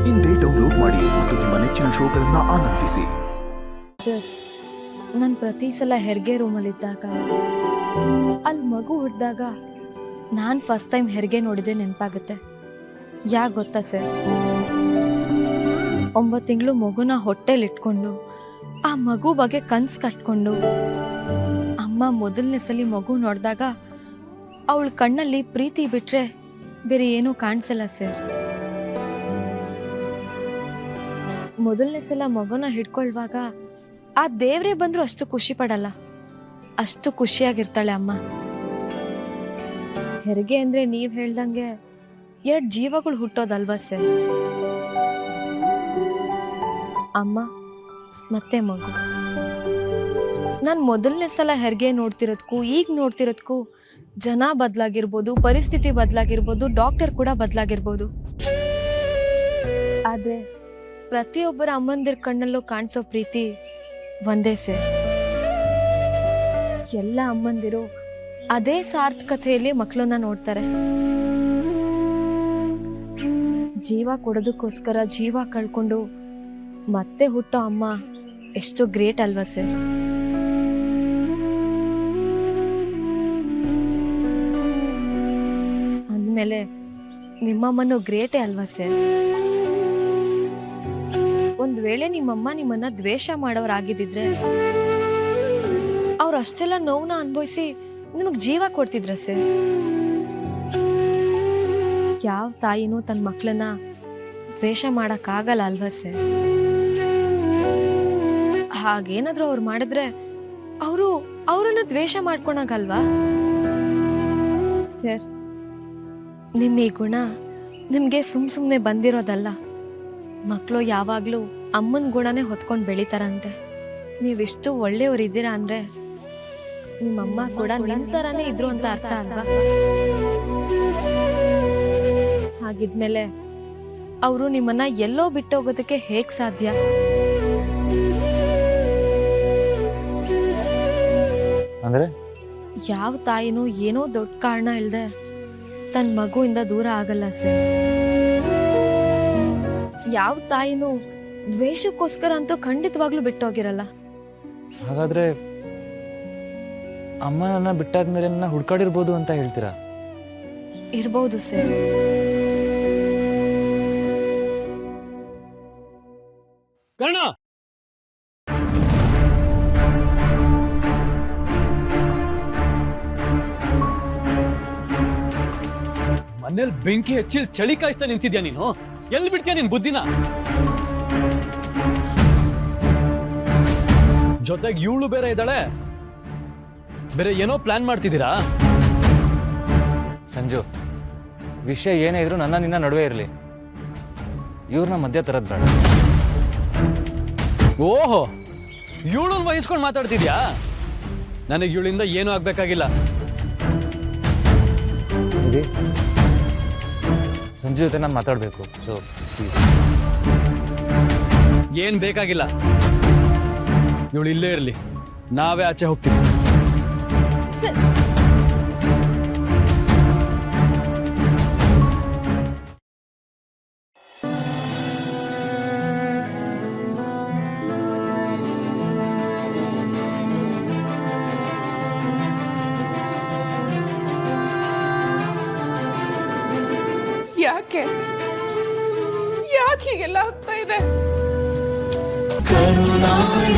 ಇಂದೇ ಡೌನ್ಲೋಡ್ ಮಾಡಿ ಮತ್ತು ನಿಮ್ಮ ನೆಚ್ಚಿನ ಶೋಗಳನ್ನ ಆನಂದಿಸಿ. ಸರ್, ನಾನು ಪ್ರತಿ ಸಲ ಹೆರಿಗೆ ರೂಮಲ್ಲಿದ್ದಾಗ ಅಲ್ಲಿ ಮಗು ಹುಟ್ಟಿದಾಗ ನಾನು ಫಸ್ಟ್ ಟೈಮ್ ಹೆರಿಗೆ ನೋಡಿದೆ ನೆನಪಾಗುತ್ತೆ. ಯಾಕೆ ಗೊತ್ತಾ ಸರ್, 9 ತಿಂಗಳು ಮಗುನ ಹೊಟ್ಟೆಲಿಟ್ಕೊಂಡು ಆ ಮಗು ಬಗ್ಗೆ ಕನ್ಸು ಕಟ್ಕೊಂಡು ಅಮ್ಮ ಮೊದಲನೇ ಸಲ ಮಗು ನೋಡಿದಾಗ ಅವಳ ಕಣ್ಣಲ್ಲಿ ಪ್ರೀತಿ ಬಿಟ್ರೆ ಬೇರೆ ಏನೂ ಕಾಣಿಸಲ್ಲ ಸರ್. ಮೊದಲನೇ ಸಲ ಮಗುನ ಹಿಡ್ಕೊಳ್ವಾಗ ಆ ದೇವ್ರೇ ಬಂದ್ರು ಅಷ್ಟು ಖುಷಿ ಪಡಲ್ಲ, ಅಷ್ಟು ಖುಷಿಯಾಗಿರ್ತಾಳೆ ಅಮ್ಮ. ಹೆರಿಗೆ ಅಂದ್ರೆ ನೀವ್ ಹೇಳ್ದಂಗೆ 2 ಜೀವಗಳು ಹುಟ್ಟೋದಲ್ವಾ ಸರ್, ಅಮ್ಮ ಮತ್ತೆ ಮಗು. ನಾನು ಮೊದಲನೇ ಸಲ ಹೆರಿಗೆ ನೋಡ್ತಿರೋದಕ್ಕೂ ಈಗ ನೋಡ್ತಿರೋದಕ್ಕೂ ಜನ ಬದಲಾಗಿರ್ಬೋದು, ಪರಿಸ್ಥಿತಿ ಬದಲಾಗಿರ್ಬೋದು, ಡಾಕ್ಟರ್ ಕೂಡ ಬದಲಾಗಿರ್ಬೋದು. ಆದ್ರೆ ಪ್ರತಿಯೊಬ್ಬರ ಅಮ್ಮಂದಿರ ಕಣ್ಣಲ್ಲೂ ಕಾಣಿಸೋ ಪ್ರೀತಿ ಒಂದೇ ಸರ್. ಎಲ್ಲ ಅಮ್ಮಂದಿರು ಅದೇ ಸಾರ್ಥಕತೆಯಲ್ಲಿ ಮಕ್ಕಳನ್ನ ನೋಡ್ತಾರೆ. ಜೀವ ಕೊಡೋದಕ್ಕೋಸ್ಕರ ಜೀವ ಕಳ್ಕೊಂಡು ಮತ್ತೆ ಹುಟ್ಟೋ ಅಮ್ಮ ಎಷ್ಟು ಗ್ರೇಟ್ ಅಲ್ವಾ ಸರ್. ಅಂದಮೇಲೆ ನಿಮ್ಮಮ್ಮನೂ ಗ್ರೇಟೇ ಅಲ್ವಾ ಸರ್. ಒಂದ್ ವೇಳೆ ನಿಮ್ಮಮ್ಮ ನಿಮ್ಮನ್ನ ದ್ವೇಷ ಮಾಡೋರಾಗಿದ್ದಿದ್ರೆ ಅವ್ರು ಅಷ್ಟೆಲ್ಲ ನೋವನ್ನ ಅನುಭವಿಸಿ ನಿಮಗ್ ಜೀವ ಕೊಡ್ತಿದ್ರ ಸರ್. ಯಾವ ತಾಯಿನೂ ತನ್ನ ಮಕ್ಕಳನ್ನ ದ್ವೇಷ ಮಾಡಕ್ಕಾಗಲ್ಲ ಅಲ್ವಾ ಸರ್. ಹಾಗೇನಾದ್ರೂ ಅವ್ರು ಮಾಡಿದ್ರೆ ಅವ್ರನ್ನ ದ್ವೇಷ ಮಾಡ್ಕೊಳಗಲ್ವಾ ಸರ್. ನಿಮ್ಮ ಈ ಗುಣ ನಿಮ್ಗೆ ಸುಮ್ನೆ ಬಂದಿರೋದಲ್ಲ. ಮಕ್ಕಳು ಯಾವಾಗ್ಲೂ ಅಮ್ಮನ ಗುಣನೇ ಹೊತ್ಕೊಂಡು ಬೆಳಿತಾರಂತೆ. ನೀವಿಷ್ಟು ಒಳ್ಳೆಯವರಿದ್ದೀರಾ ಅಂದ್ರೆ ನಿಮ್ಮಮ್ಮ ಕೂಡ ನಿಮ್ ತರಾನೇ ಇದ್ರು ಅಂತ ಅರ್ಥ ಅಲ್ವಾ. ಹಾಗಿದ್ಮೇಲೆ ಅವರು ನಿಮ್ಮನ್ನ ಎಲ್ಲೋ ಬಿಟ್ಟೋಗೋದಕ್ಕೆ ಹೇಗ್ ಸಾಧ್ಯ? ಅಂದ್ರೆ ಯಾವ ತಾಯಿನೂ ಏನೋ ದೊಡ್ಡ ಕಾರಣ ಇಲ್ದೆ ತನ್ನ ಮಗುವಿಂದ ದೂರ ಆಗಲ್ಲ ಸರ್. ಯಾವ ತಾಯಿನೂ ದ್ವೇಷಕ್ಕೋಸ್ಕರ ಅಂತೂ ಖಂಡಿತವಾಗ್ಲೂ ಬಿಟ್ಟೋಗಿರಲ್ಲ. ಹಾಗಾದ್ರೆ ಅಮ್ಮ ನನ್ನ ಬಿಟ್ಟಾದ್ಮೇಲೆ ನನ್ನ ಹುಡ್ಕಾಡಿರ್ಬೋದು ಅಂತ ಹೇಳ್ತೀರಾ? ಇರ್ಬೋದು ಸರ್. ಕರ್ಣ, ಮನೇಲಿ ಬೆಂಕಿ ಹಚ್ಚಿ ಚಳಿ ಕಾಯಿಸ್ತಾ ನಿಂತಿದ್ಯಾ ನೀನು? ಎಲ್ಲಿ ಬಿಡ್ತೀಯ ನಿನ್ ಬುದ್ಧಿನ? ಜೊತೆಗೆ ಇವಳು ಬೇರೆ ಇದ್ದಾಳೆ, ಬೇರೆ ಏನೋ ಪ್ಲಾನ್ ಮಾಡ್ತಿದ್ದೀರಾ? ಸಂಜು, ವಿಷಯ ಏನೇ ಇದ್ರು ನನ್ನ ನಿನ್ನ ನಡುವೆ ಇರಲಿ, ಇವ್ರನ್ನ ಮಧ್ಯ ತರದ್ ಬೇಡ. ಓಹೋ, ಇವಳನ್ನ ವಹಿಸ್ಕೊಂಡು ಮಾತಾಡ್ತಿದ್ಯಾ? ನನಗೆ ಇವಳಿಂದ ಏನೂ ಆಗ್ಬೇಕಾಗಿಲ್ಲ. ಸಂಜು ಜೊತೆ ನಾನು ಮಾತಾಡಬೇಕು, ಸೊ ಪ್ಲೀಸ್. ಏನ್ ಬೇಕಾಗಿಲ್ಲ, ಇವಳು ಇಲ್ಲೇ ಇರಲಿ, ನಾವೇ ಆಚೆ ಹೋಗ್ತೀವಿ. ಯಾಕೆ ಹೀಗೆಲ್ಲ ಆಗ್ತಾ ಇದೆ? ಕರುನಾಡ